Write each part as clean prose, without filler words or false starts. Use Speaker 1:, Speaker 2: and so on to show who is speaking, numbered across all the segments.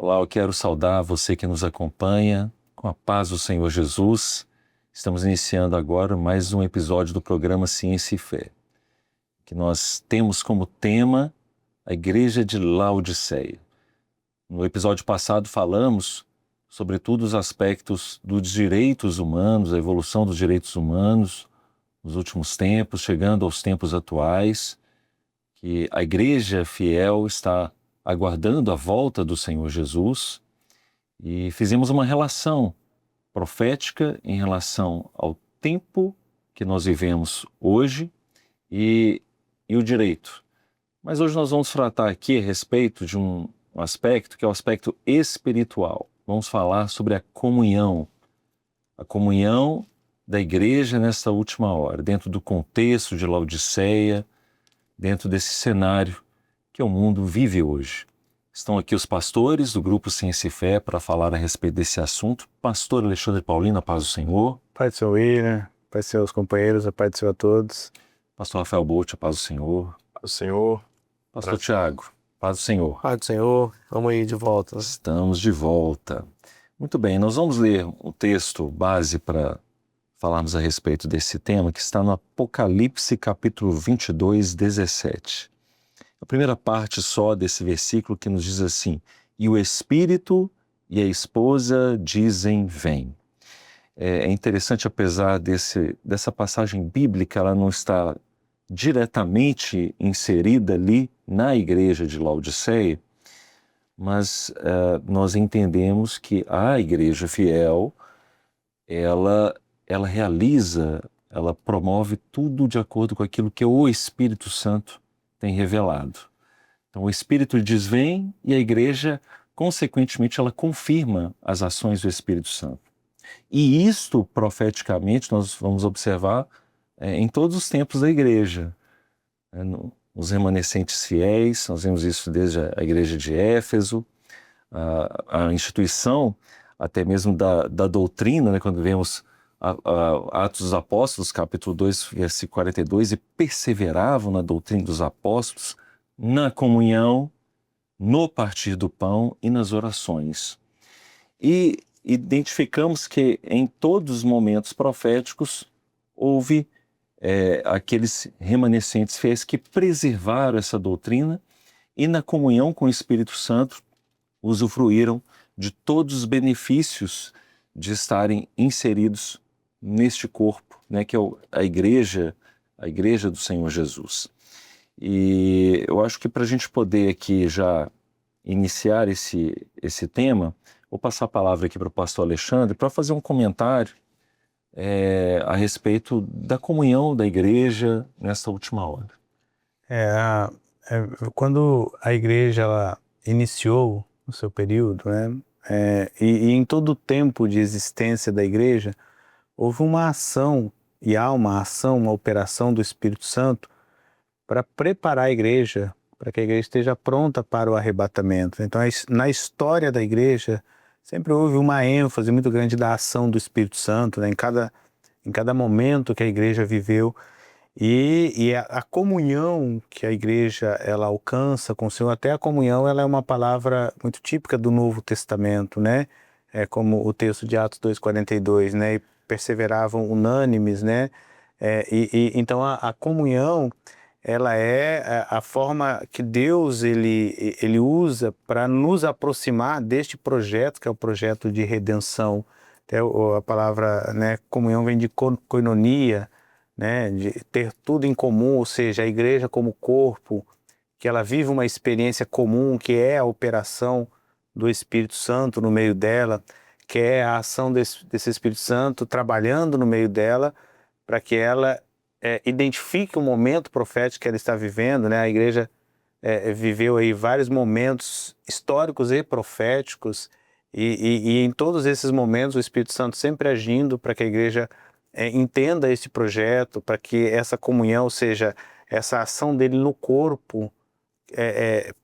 Speaker 1: Olá, eu quero saudar você que nos acompanha com a paz do Senhor Jesus. Estamos iniciando agora mais um episódio do programa Ciência e Fé, que nós temos como tema a Igreja de Laodiceia. No episódio passado falamos sobre todos os aspectos dos direitos humanos, a evolução dos direitos humanos nos últimos tempos, chegando aos tempos atuais, que a Igreja fiel está aguardando a volta do Senhor Jesus, e fizemos uma relação profética em relação ao tempo que nós vivemos hoje e o direito. Mas hoje nós vamos tratar aqui a respeito de um aspecto que é o aspecto espiritual. Vamos falar sobre a comunhão da igreja nesta última hora, dentro do contexto de Laodiceia, dentro desse cenário que o mundo vive hoje. Estão aqui os pastores do Grupo Ciência e Fé para falar a respeito desse assunto. Pastor Alexandre Paulino, a paz do Senhor.
Speaker 2: Paz do Senhor William, paz do Senhor aos companheiros, a paz do Senhor a todos.
Speaker 1: Pastor Rafael Bolt, a paz do Senhor.
Speaker 3: Paz do Senhor.
Speaker 1: Pastor Tiago, paz do Senhor.
Speaker 2: Paz do Senhor, vamos aí de volta.
Speaker 1: Estamos de volta. Muito bem, nós vamos ler um texto base para falarmos a respeito desse tema, que está no Apocalipse capítulo 22, 17. A primeira parte só desse versículo que nos diz assim: e o Espírito e a esposa dizem vem. É interessante, apesar dessa passagem bíblica, ela não está diretamente inserida ali na igreja de Laodiceia, mas nós entendemos que a igreja fiel, ela realiza, ela promove tudo de acordo com aquilo que o Espírito Santo tem revelado. Então o Espírito diz vem e a igreja, consequentemente, ela confirma as ações do Espírito Santo. E isto, profeticamente, nós vamos observar em todos os tempos da igreja. Os remanescentes fiéis, nós vemos isso desde a igreja de Éfeso, a instituição até mesmo da doutrina, né, quando vemos Atos dos Apóstolos, capítulo 2, versículo 42, e perseveravam na doutrina dos apóstolos, na comunhão, no partir do pão e nas orações. E identificamos que em todos os momentos proféticos houve aqueles remanescentes fiéis que preservaram essa doutrina e na comunhão com o Espírito Santo usufruíram de todos os benefícios de estarem inseridos neste corpo, né, que é a igreja do Senhor Jesus. E eu acho que para a gente poder aqui já iniciar esse tema, vou passar a palavra aqui para o pastor Alexandre para fazer um comentário a respeito da comunhão da igreja nesta última hora.
Speaker 2: Quando a igreja ela iniciou o seu período, né, e em todo o tempo de existência da igreja, houve uma ação, e há uma ação, uma operação do Espírito Santo para preparar a igreja, para que a igreja esteja pronta para o arrebatamento. Então, na história da igreja, sempre houve uma ênfase muito grande da ação do Espírito Santo, né, em cada momento que a igreja viveu. E a comunhão que a igreja ela alcança com o Senhor, até a comunhão ela é uma palavra muito típica do Novo Testamento, né? Como o texto de Atos 2,42, né? E perseveravam unânimes, né? Então a comunhão ela é a forma que Deus ele usa para nos aproximar deste projeto, que é o projeto de redenção. Até a palavra, né, comunhão vem de koinonia, né, de ter tudo em comum, ou seja, a igreja como corpo, que ela vive uma experiência comum, que é a operação do Espírito Santo no meio dela, que é a ação desse Espírito Santo trabalhando no meio dela, para que ela identifique o momento profético que ela está vivendo, né? A igreja viveu aí vários momentos históricos e proféticos, e em todos esses momentos o Espírito Santo sempre agindo para que a igreja entenda esse projeto, para que essa comunhão, ou seja, essa ação dele no corpo,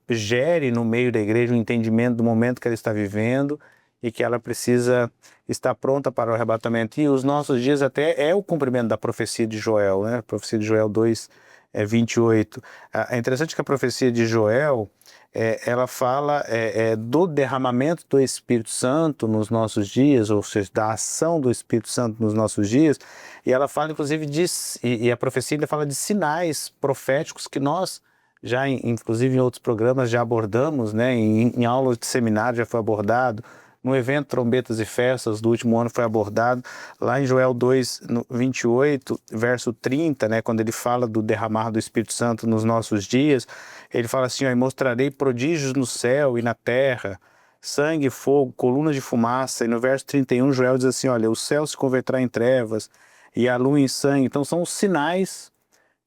Speaker 2: gere no meio da igreja o entendimento do momento que ela está vivendo e que ela precisa estar pronta para o arrebatamento. E os nossos dias até é o cumprimento da profecia de Joel, né? A profecia de Joel 2, 28. É interessante que a profecia de Joel, ela fala do derramamento do Espírito Santo nos nossos dias, ou seja, da ação do Espírito Santo nos nossos dias, e ela fala inclusive e a profecia ainda fala de sinais proféticos que nós já, inclusive em outros programas, já abordamos, né? Em aulas de seminário já foi abordado, no evento Trombetas e Festas do último ano foi abordado, lá em Joel 2, 28, verso 30, né, quando ele fala do derramar do Espírito Santo nos nossos dias, ele fala assim, ó, e mostrarei prodígios no céu e na terra, sangue, fogo, colunas de fumaça, e no verso 31 Joel diz assim, olha, o céu se converterá em trevas e a lua em sangue. Então são os sinais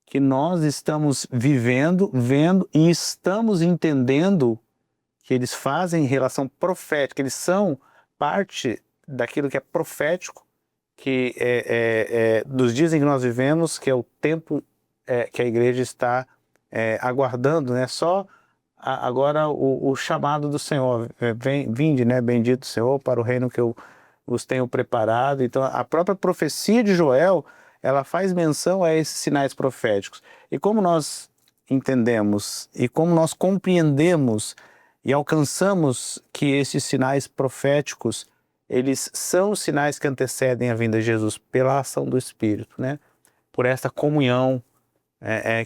Speaker 2: que nós estamos vivendo, vendo e estamos entendendo que eles fazem relação profética, eles são parte daquilo que é profético, que dos dias em que nós vivemos, que é o tempo que a igreja está aguardando, né? Só agora o chamado do Senhor, vinde, né? Bendito o Senhor, para o reino que eu vos tenho preparado. Então a própria profecia de Joel, ela faz menção a esses sinais proféticos. E como nós entendemos e como nós compreendemos e alcançamos que esses sinais proféticos, eles são os sinais que antecedem a vinda de Jesus pela ação do Espírito, né? Por esta comunhão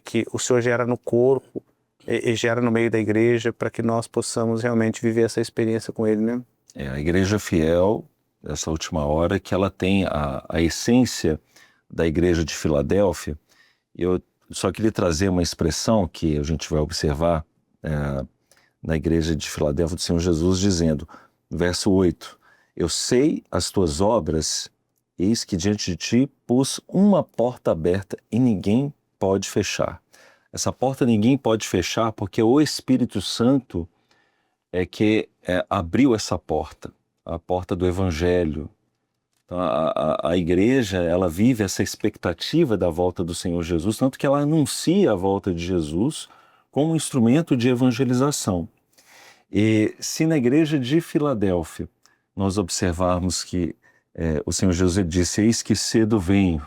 Speaker 2: que o Senhor gera no corpo e gera no meio da igreja, para que nós possamos realmente viver essa experiência com Ele, né?
Speaker 1: A igreja fiel, essa última hora, que ela tem a essência da igreja de Filadélfia. Eu só queria trazer uma expressão que a gente vai observar na igreja de Filadélfia do Senhor Jesus, dizendo, verso 8, eu sei as tuas obras, eis que diante de ti pus uma porta aberta e ninguém pode fechar. Essa porta ninguém pode fechar porque o Espírito Santo é que abriu essa porta, a porta do Evangelho. Então, a igreja, ela vive essa expectativa da volta do Senhor Jesus, tanto que ela anuncia a volta de Jesus como um instrumento de evangelização. E se na igreja de Filadélfia nós observarmos que o Senhor Jesus disse, eis que cedo venho.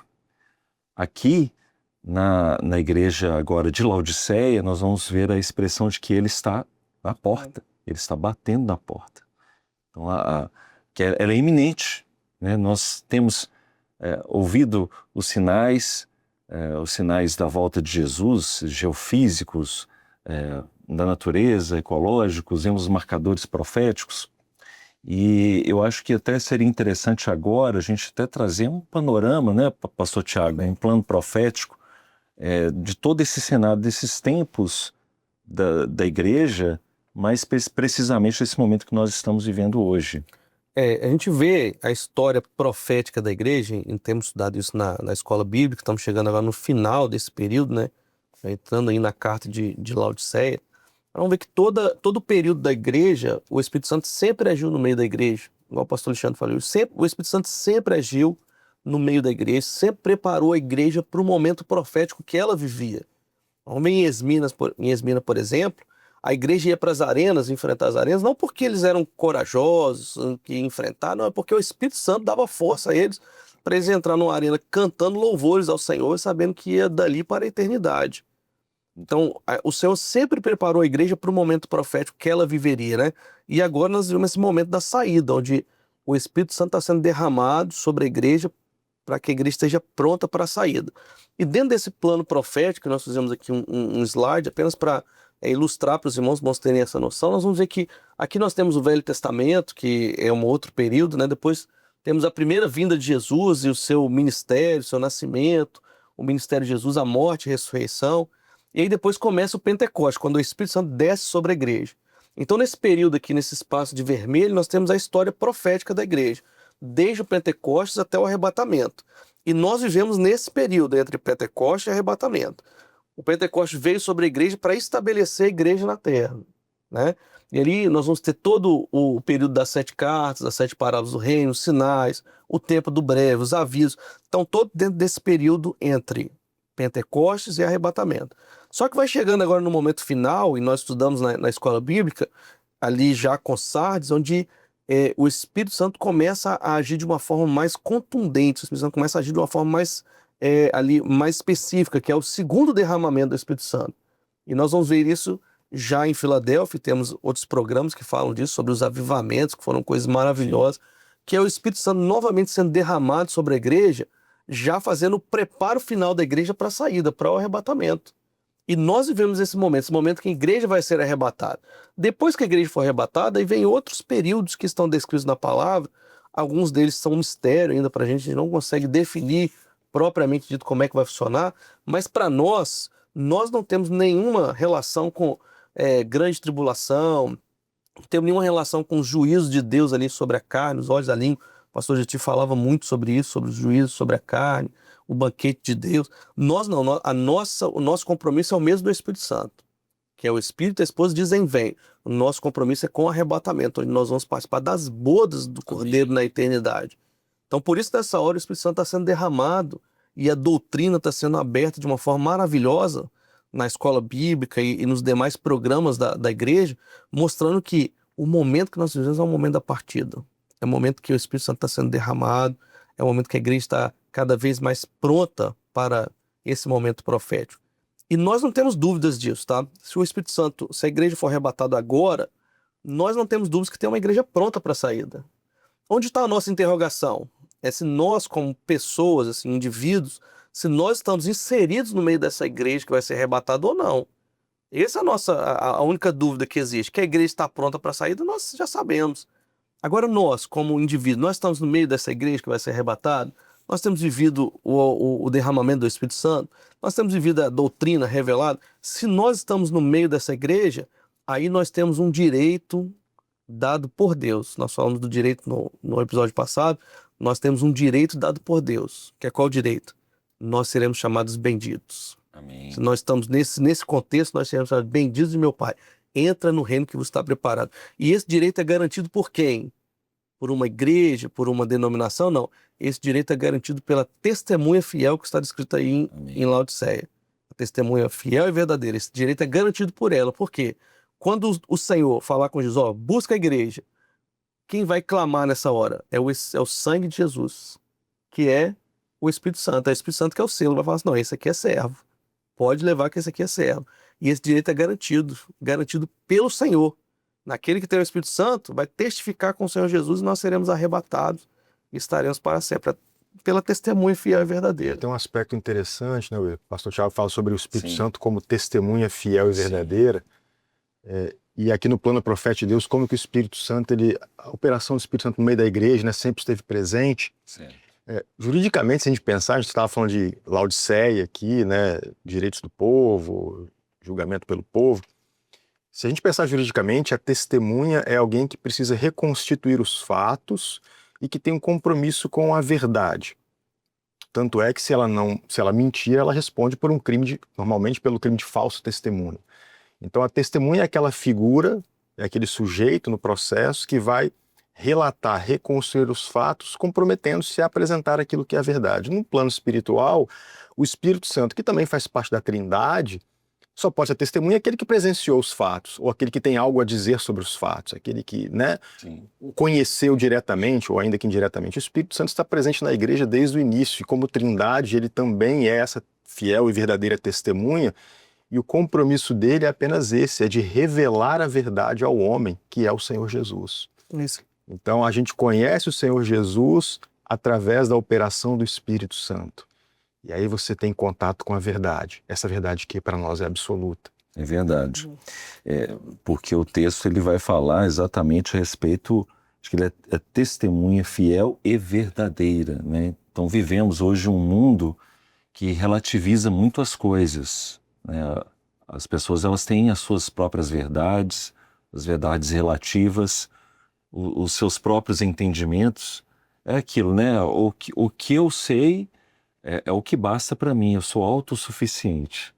Speaker 1: Aqui, na igreja agora de Laodiceia, nós vamos ver a expressão de que ele está à porta, ele está batendo na porta. Então, ela é iminente, né? Nós temos ouvido os sinais da volta de Jesus, geofísicos, da natureza, ecológicos, vemos os marcadores proféticos, e eu acho que até seria interessante agora a gente até trazer um panorama, né, pastor Tiago, em plano profético, de todo esse cenário, desses tempos da igreja, mais precisamente esse momento que nós estamos vivendo hoje.
Speaker 3: A gente vê a história profética da igreja, e temos estudado isso na escola bíblica, estamos chegando agora no final desse período, né? Entrando aí na carta de Laodiceia. Vamos ver que todo o período da igreja, o Espírito Santo sempre agiu no meio da igreja, igual o pastor Alexandre falou, o Espírito Santo sempre agiu no meio da igreja, sempre preparou a igreja para o momento profético que ela vivia. Vamos ver em Esmina, por exemplo, a igreja ia para as arenas, enfrentar as arenas, não porque eles eram corajosos, que enfrentar, não, é porque o Espírito Santo dava força a eles para eles entrar numa arena cantando louvores ao Senhor, sabendo que ia dali para a eternidade. Então, o Senhor sempre preparou a igreja para o momento profético que ela viveria, né? E agora nós vivemos esse momento da saída, onde o Espírito Santo está sendo derramado sobre a igreja para que a igreja esteja pronta para a saída. E dentro desse plano profético, nós fizemos aqui um slide apenas para ilustrar para os irmãos terem essa noção. Nós vamos ver que aqui nós temos o Velho Testamento, que é um outro período, né? Depois temos a primeira vinda de Jesus e o seu ministério, o seu nascimento, o ministério de Jesus, a morte e a ressurreição. E aí depois começa o Pentecostes, quando o Espírito Santo desce sobre a igreja. Então nesse período aqui, nesse espaço de vermelho, nós temos a história profética da igreja, desde o Pentecostes até o arrebatamento. E nós vivemos nesse período entre Pentecostes e arrebatamento. O Pentecostes veio sobre a igreja para estabelecer a igreja na terra, né? E ali nós vamos ter todo o período das 7 cartas, as 7 parábolas do reino, os sinais, o tempo do breve, os avisos. Então todo dentro desse período entre Pentecostes e arrebatamento. Só que vai chegando agora no momento final, e nós estudamos na escola bíblica, ali já com Sardes, onde o Espírito Santo começa a agir de uma forma mais contundente, o Espírito Santo começa a agir de uma forma mais ali mais específica, que é o segundo derramamento do Espírito Santo. E nós vamos ver isso já em Filadélfia, temos outros programas que falam disso, sobre os avivamentos, que foram coisas maravilhosas, que é o Espírito Santo novamente sendo derramado sobre a igreja, já fazendo o preparo final da igreja para a saída, para o arrebatamento. E nós vivemos esse momento que a igreja vai ser arrebatada. Depois que a igreja for arrebatada, aí vem outros períodos que estão descritos na palavra, alguns deles são um mistério ainda para a gente não consegue definir propriamente dito como é que vai funcionar, mas para nós não temos nenhuma relação com grande tribulação, não temos nenhuma relação com os juízos de Deus ali sobre a carne, os olhos da língua. O pastor Jeti falava muito sobre isso, sobre os juízos sobre a carne, o banquete de Deus. Nós não, o nosso compromisso é o mesmo do Espírito Santo, que é o Espírito e a esposa dizem vem. O nosso compromisso é com o arrebatamento, onde nós vamos participar das bodas do Cordeiro na eternidade. Então, por isso, nessa hora, o Espírito Santo está sendo derramado e a doutrina está sendo aberta de uma forma maravilhosa na escola bíblica e nos demais programas da igreja, mostrando que o momento que nós vivemos é o momento da partida. É o momento que o Espírito Santo está sendo derramado, é o momento que a igreja está cada vez mais pronta para esse momento profético. E nós não temos dúvidas disso, tá? Se a igreja for arrebatada agora, nós não temos dúvidas que tem uma igreja pronta para a saída. Onde está a nossa interrogação? É se nós, como pessoas, assim, indivíduos, se nós estamos inseridos no meio dessa igreja que vai ser arrebatada ou não. Essa é a única dúvida que existe. Que a igreja está pronta para a saída, nós já sabemos. Agora nós, como indivíduos, nós estamos no meio dessa igreja que vai ser arrebatada, nós temos vivido o derramamento do Espírito Santo, nós temos vivido a doutrina revelada. Se nós estamos no meio dessa igreja, aí nós temos um direito dado por Deus. Nós falamos do direito no episódio passado, nós temos um direito dado por Deus. Que é qual direito? Nós seremos chamados benditos.
Speaker 1: Amém.
Speaker 3: Se nós estamos nesse contexto, nós seremos chamados benditos de meu Pai. Entra no reino que vos está preparado. E esse direito é garantido por quem? Por uma igreja, por uma denominação? Não. Esse direito é garantido pela testemunha fiel que está descrita aí em Laodiceia. A testemunha fiel e verdadeira. Esse direito é garantido por ela. Por quê? Quando o Senhor falar com Jesus, busca a igreja, quem vai clamar nessa hora? É o sangue de Jesus, que é o Espírito Santo. É o Espírito Santo que é o selo. Vai falar assim, não, esse aqui é servo. Pode levar que esse aqui é servo. E esse direito é garantido pelo Senhor. Naquele que tem o Espírito Santo, vai testificar com o Senhor Jesus e nós seremos arrebatados e estaremos para sempre, pela testemunha fiel e verdadeira.
Speaker 4: Tem um aspecto interessante, né? O pastor Tiago fala sobre o Espírito Santo como testemunha fiel e verdadeira. E aqui no plano profético de Deus, como que o Espírito Santo, a operação do Espírito Santo no meio da igreja, né, sempre esteve presente. Juridicamente, se a gente pensar, a gente estava falando de Laodiceia aqui, né, direitos do povo, julgamento pelo povo. Se a gente pensar juridicamente, a testemunha é alguém que precisa reconstituir os fatos e que tem um compromisso com a verdade. Tanto é que se ela mentir, ela responde por um crime, normalmente pelo crime de falso testemunho. Então a testemunha é aquela figura, é aquele sujeito no processo que vai relatar, reconstruir os fatos, comprometendo-se a apresentar aquilo que é a verdade. No plano espiritual, o Espírito Santo, que também faz parte da Trindade, só pode ser testemunha aquele que presenciou os fatos, ou aquele que tem algo a dizer sobre os fatos, aquele que, né, conheceu diretamente, ou ainda que indiretamente. O Espírito Santo está presente na igreja desde o início, e como Trindade, ele também é essa fiel e verdadeira testemunha, e o compromisso dele é apenas esse, é de revelar a verdade ao homem, que é o Senhor Jesus.
Speaker 3: Isso.
Speaker 4: Então a gente conhece o Senhor Jesus através da operação do Espírito Santo. E aí você tem contato com a verdade, essa verdade que para nós é absoluta.
Speaker 1: É verdade. Porque o texto ele vai falar exatamente a respeito, acho que ele é testemunha fiel e verdadeira, né? Então vivemos hoje um mundo que relativiza muito as coisas, né? As pessoas elas têm as suas próprias verdades, as verdades relativas, os seus próprios entendimentos. É aquilo, né? O que eu sei é o que basta para mim, eu sou autossuficiente.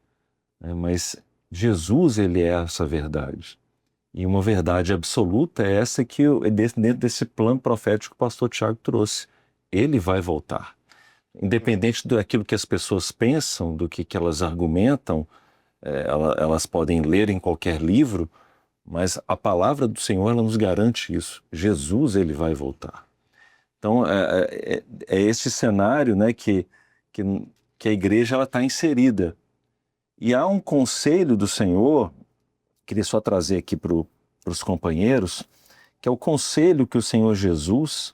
Speaker 1: Mas Jesus, ele é essa verdade. E uma verdade absoluta é essa que, dentro desse plano profético que o pastor Tiago trouxe. Ele vai voltar. Independente daquilo que as pessoas pensam, do que elas argumentam, elas podem ler em qualquer livro, mas a palavra do Senhor ela nos garante isso. Jesus, ele vai voltar. Então, é esse cenário, né, que que a igreja está inserida. E há um conselho do Senhor, queria só trazer aqui para os companheiros, que é o conselho que o Senhor Jesus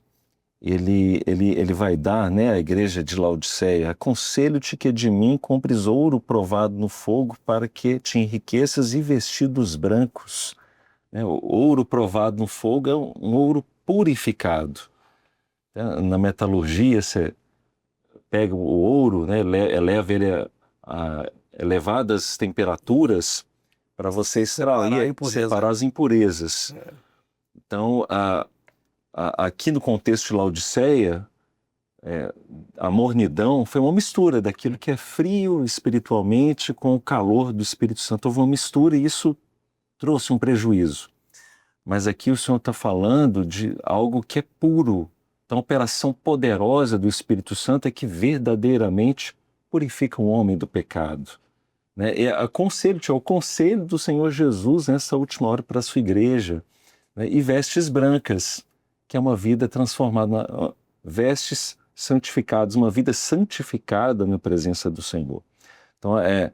Speaker 1: ele vai dar, né, à igreja de Laodiceia: aconselho-te que de mim compres ouro provado no fogo, para que te enriqueças, e vestidos brancos. O ouro provado no fogo é um ouro purificado. Na metalurgia, você pega o ouro, né, eleva ele a elevadas temperaturas para você extrair, separar as impurezas. Então, aqui no contexto de Laodiceia, a mornidão foi uma mistura daquilo que é frio espiritualmente com o calor do Espírito Santo. Houve uma mistura e isso trouxe um prejuízo. Mas aqui o Senhor está falando de algo que é puro. Então, a operação poderosa do Espírito Santo é que verdadeiramente purifica o homem do pecado. Aconselho-te, é o conselho do Senhor Jesus nessa última hora para a sua igreja. E vestes brancas, que é uma vida transformada, vestes santificadas, uma vida santificada na presença do Senhor. Então, é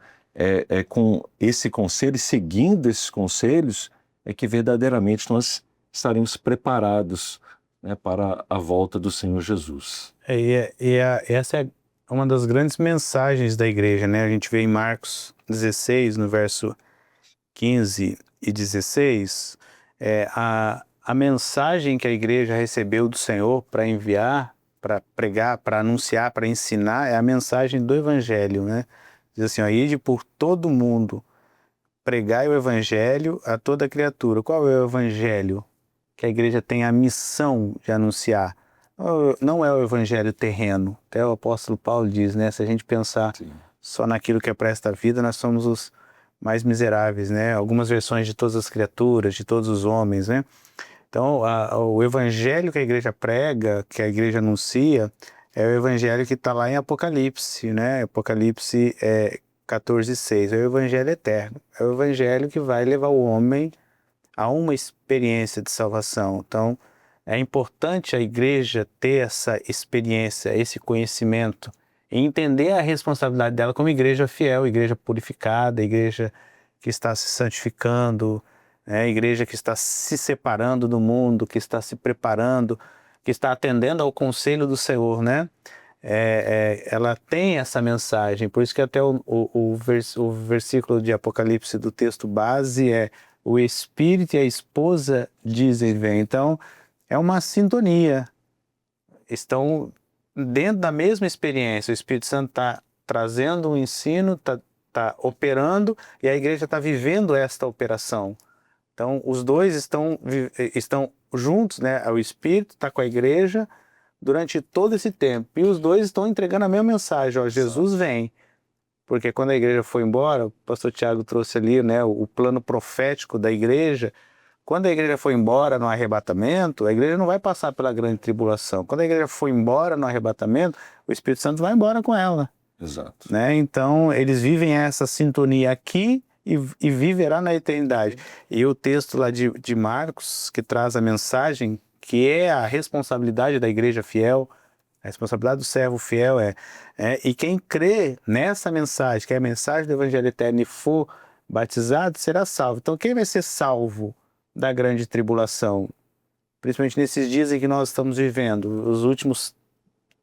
Speaker 1: com esse conselho, e seguindo esses conselhos, é que verdadeiramente nós estaremos preparados, né, para a volta do Senhor Jesus.
Speaker 2: Essa é uma das grandes mensagens da igreja, né? A gente vê em Marcos 16, no verso 15 e 16, a mensagem que a igreja recebeu do Senhor para enviar, para pregar, para anunciar, para ensinar, é a mensagem do Evangelho, né? Diz assim: ide por todo mundo, pregai o Evangelho a toda criatura. Qual é o Evangelho que a igreja tem a missão de anunciar? Não é o Evangelho terreno. Até o apóstolo Paulo diz, né? Se a gente pensar só naquilo que é para esta vida, nós somos os mais miseráveis, né? Algumas versões de todas as criaturas, de todos os homens, né? Então, o evangelho que a igreja prega, que a igreja anuncia, é o evangelho que está lá em Apocalipse, né? Apocalipse 14:6. É o evangelho eterno. É o evangelho que vai levar o homem a uma experiência de salvação. Então, é importante a igreja ter essa experiência, esse conhecimento, e entender a responsabilidade dela como igreja fiel, igreja purificada, igreja que está se santificando, né? Igreja que está se separando do mundo, que está se preparando, que está atendendo ao conselho do Senhor, né? Ela tem essa mensagem, por isso que até o versículo de Apocalipse do texto base é: o Espírito e a esposa dizem vem. Então, é uma sintonia, estão dentro da mesma experiência. O Espírito Santo está trazendo um ensino, está operando, e a igreja está vivendo esta operação. Então, os dois estão juntos, né? O Espírito está com a igreja durante todo esse tempo, e os dois estão entregando a mesma mensagem: Jesus vem. Porque quando a igreja foi embora, o pastor Tiago trouxe ali, né, o plano profético da igreja. Quando a igreja foi embora no arrebatamento, a igreja não vai passar pela grande tribulação. Quando a igreja foi embora no arrebatamento, o Espírito Santo vai embora com ela.
Speaker 1: Exato.
Speaker 2: Né? Então, eles vivem essa sintonia aqui e viverá na eternidade. E o texto lá de Marcos, que traz a mensagem, que é a responsabilidade da igreja fiel, a responsabilidade do servo fiel e quem crê nessa mensagem, que é a mensagem do Evangelho Eterno, e for batizado, será salvo. Então, quem vai ser salvo da grande tribulação? Principalmente nesses dias em que nós estamos vivendo, os últimos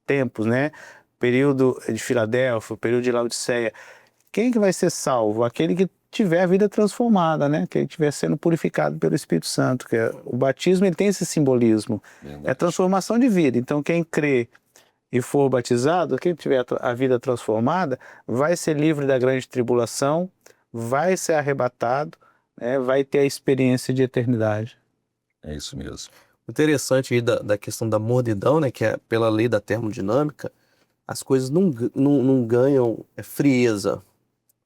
Speaker 2: tempos, né? Período de Filadélfia, período de Laodiceia. Quem que vai ser salvo? Aquele que tiver a vida transformada, né? Que estiver sendo purificado pelo Espírito Santo. O batismo, ele tem esse simbolismo. Verdade. É transformação de vida. Então, quem crê e for batizado, quem tiver a vida transformada, vai ser livre da grande tribulação, vai ser arrebatado, né? Vai ter a experiência de eternidade.
Speaker 1: É isso mesmo.
Speaker 3: Interessante aí da questão da mornidão, né? Que é pela lei da termodinâmica, as coisas não ganham frieza. Vou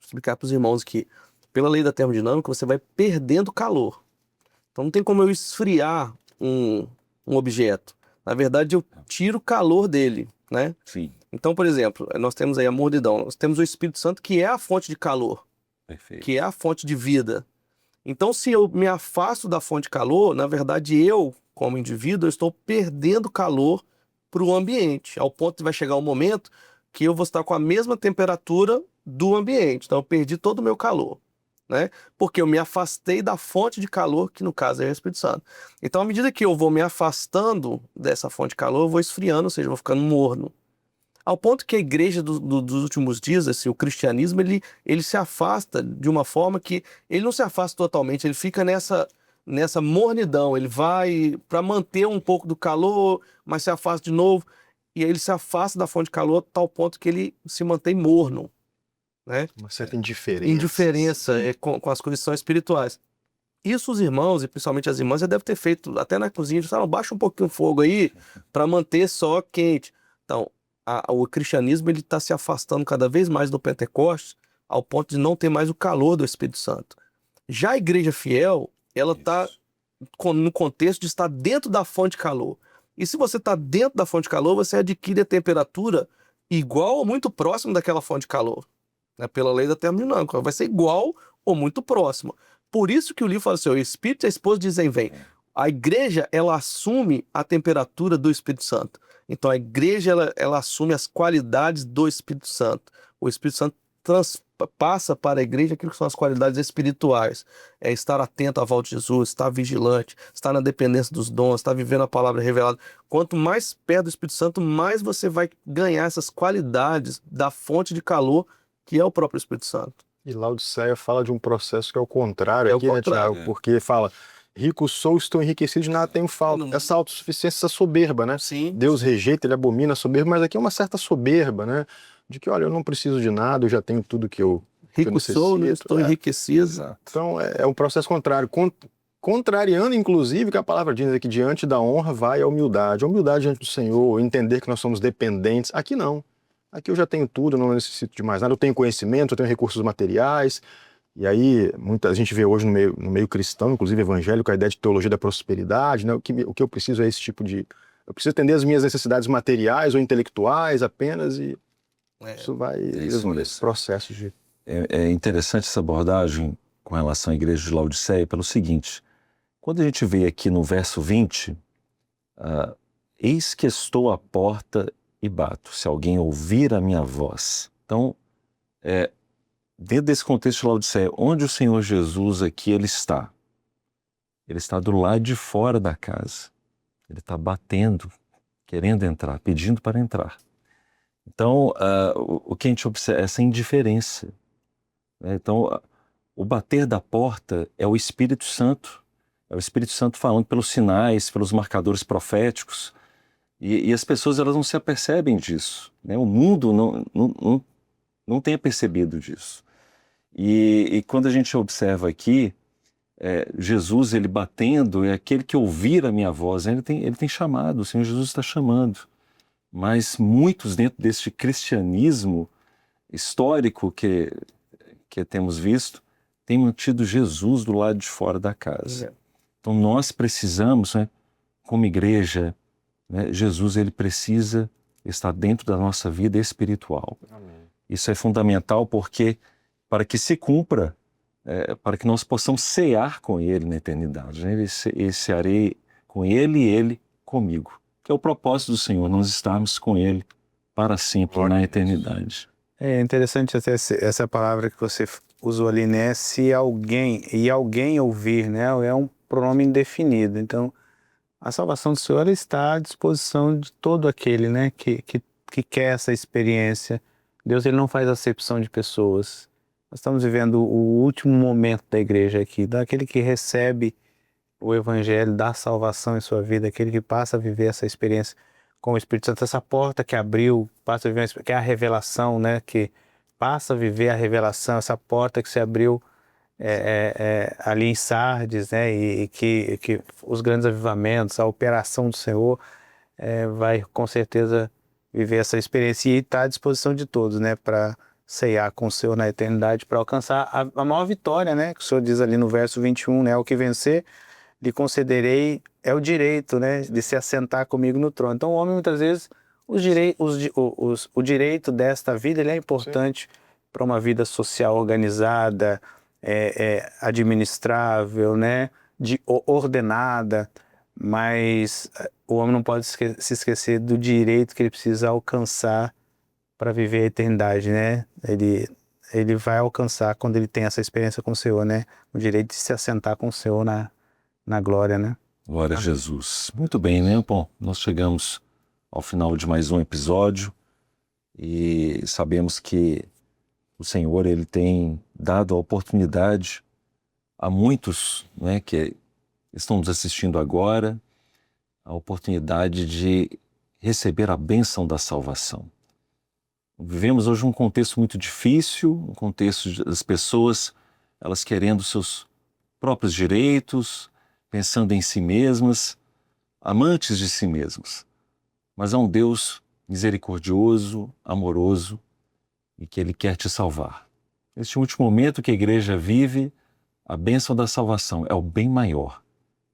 Speaker 3: explicar para os irmãos que, pela lei da termodinâmica, você vai perdendo calor. Então não tem como eu esfriar um objeto. Na verdade, eu tiro o calor dele, né?
Speaker 1: Sim.
Speaker 3: Então, por exemplo, nós temos aí a mornidão, nós temos o Espírito Santo, que é a fonte de calor.
Speaker 1: Perfeito.
Speaker 3: Que é a fonte de vida. Então, se eu me afasto da fonte de calor, na verdade, eu, como indivíduo, eu estou perdendo calor para o ambiente, ao ponto que vai chegar um momento que eu vou estar com a mesma temperatura do ambiente. Então eu perdi todo o meu calor, né? Porque eu me afastei da fonte de calor, que no caso é o Espírito Santo. Então, à medida que eu vou me afastando dessa fonte de calor, eu vou esfriando, ou seja, eu vou ficando morno. Ao ponto que a igreja dos últimos dias, assim, o cristianismo, ele se afasta de uma forma que ele não se afasta totalmente, ele fica nessa mornidão, ele vai para manter um pouco do calor, mas se afasta de novo, e aí ele se afasta da fonte de calor a tal ponto que ele se mantém morno, né?
Speaker 4: Uma certa indiferença.
Speaker 3: Indiferença com as coisas que são espirituais. Isso os irmãos, e principalmente as irmãs, já devem ter feito até na cozinha, já falaram, baixa um pouquinho o fogo aí para manter só quente. Então, o cristianismo ele está se afastando cada vez mais do Pentecostes ao ponto de não ter mais o calor do Espírito Santo. Já a igreja fiel, ela está no contexto de estar dentro da fonte de calor. E se você está dentro da fonte de calor, você adquire a temperatura igual ou muito próxima daquela fonte de calor, né? Pela lei da termodinâmica, vai ser igual ou muito próxima. Por isso que o livro fala assim, o Espírito e a esposa dizem vem. A igreja, ela assume a temperatura do Espírito Santo. Então a igreja, ela assume as qualidades do Espírito Santo. O Espírito Santo passa para a igreja aquilo que são as qualidades espirituais. É estar atento à volta de Jesus, estar vigilante, estar na dependência dos dons, estar vivendo a palavra revelada. Quanto mais perto do Espírito Santo, mais você vai ganhar essas qualidades da fonte de calor que é o próprio Espírito Santo.
Speaker 4: E Laodiceia fala de um processo que é o contrário
Speaker 3: É o
Speaker 4: aqui, né,
Speaker 3: contrário.
Speaker 4: Tiago? Porque fala, rico sou, estou enriquecido, de nada tenho falta.
Speaker 3: Não.
Speaker 4: Essa autossuficiência, essa soberba, né?
Speaker 3: Sim.
Speaker 4: Deus rejeita, ele abomina a soberba, mas aqui é uma certa soberba, né? De que, olha, eu não preciso de nada, eu já tenho tudo que eu
Speaker 3: Rico sou, né?
Speaker 4: necessito.
Speaker 3: Estou enriquecido.
Speaker 4: Então é um processo contrário, contrariando inclusive que a palavra diz que diante da honra vai a humildade diante do Senhor, entender que nós somos dependentes. Aqui não, aqui eu já tenho tudo, eu não necessito de mais nada, eu tenho conhecimento, eu tenho recursos materiais. E aí muita gente vê hoje no meio cristão, inclusive evangélico, a ideia de teologia da prosperidade, né? O que eu preciso é esse tipo de... Eu preciso atender as minhas necessidades materiais ou intelectuais apenas, e isso vai
Speaker 1: isso.
Speaker 4: processos de...
Speaker 1: É interessante essa abordagem com relação à igreja de Laodiceia pelo seguinte, quando a gente vê aqui no verso 20, eis que estou à porta e bato, se alguém ouvir a minha voz. Então, dentro desse contexto de Laodiceia, onde o Senhor Jesus aqui ele está? Ele está do lado de fora da casa. Ele está batendo, querendo entrar, pedindo para entrar. Então, o que a gente observa é essa indiferença. Então, o bater da porta é o Espírito Santo. É o Espírito Santo falando pelos sinais, pelos marcadores proféticos. E as pessoas elas não se apercebem disso, né? O mundo não tem percebido disso. E quando a gente observa aqui, Jesus ele batendo, é aquele que ouvir a minha voz, ele tem chamado, o Senhor Jesus está chamando. Mas muitos dentro deste cristianismo histórico que temos visto, têm mantido Jesus do lado de fora da casa. Então nós precisamos, né, como igreja, né, Jesus ele precisa estar dentro da nossa vida espiritual.
Speaker 4: Amém.
Speaker 1: Isso é fundamental porque para que se cumpra, para que nós possamos cear com Ele na eternidade, né? Cearei com Ele e Ele comigo, que é o propósito do Senhor, nós estarmos com Ele para sempre na eternidade.
Speaker 2: É interessante até essa palavra que você usou ali, né? Se alguém ouvir, né? É um pronome indefinido. Então, a salvação do Senhor está à disposição de todo aquele, né? Que quer essa experiência. Deus ele não faz acepção de pessoas. Nós estamos vivendo o último momento da igreja aqui, daquele que recebe o evangelho da salvação em sua vida, aquele que passa a viver essa experiência com o Espírito Santo, essa porta que abriu, passa a viver, que é a revelação, né? Que passa a viver a revelação, essa porta que se abriu ali em Sardes, né? E que os grandes avivamentos, a operação do Senhor vai com certeza viver essa experiência e está à disposição de todos, né? Para ceiar com o Senhor na eternidade, para alcançar a maior vitória, né? Que o Senhor diz ali no verso 21, né? O que vencer, lhe concederei o direito, né, de se assentar comigo no trono. Então o homem muitas vezes, o direito desta vida ele é importante para uma vida social organizada, administrável, né, ordenada, mas o homem não pode se esquecer do direito que ele precisa alcançar para viver a eternidade, né? Ele vai alcançar, quando ele tem essa experiência com o Senhor, né? O direito de se assentar com o Senhor na glória, né?
Speaker 1: Glória a Jesus. Muito bem, né? Bom, nós chegamos ao final de mais um episódio e sabemos que o Senhor, ele tem dado a oportunidade a muitos, né, que estão nos assistindo agora, a oportunidade de receber a bênção da salvação. Vivemos hoje um contexto muito difícil, um contexto das pessoas, elas querendo seus próprios direitos, pensando em si mesmas, amantes de si mesmas. Mas há um Deus misericordioso, amoroso, e que Ele quer te salvar. Neste último momento que a igreja vive, a bênção da salvação é o bem maior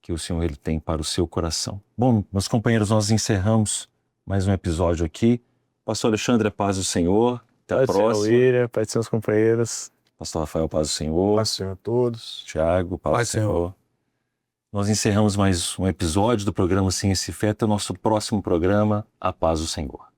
Speaker 1: que o Senhor ele tem para o seu coração. Bom, meus companheiros, nós encerramos mais um episódio aqui. Pastor Alexandre, a paz do Senhor. Até a próxima.
Speaker 2: William, paz dos seus companheiros.
Speaker 1: Pastor Rafael, paz do Senhor.
Speaker 4: Paz do Senhor a todos.
Speaker 1: Tiago, paz do Senhor. Nós encerramos mais um episódio do programa Ciência e Fé. Até o nosso próximo programa, a paz do Senhor.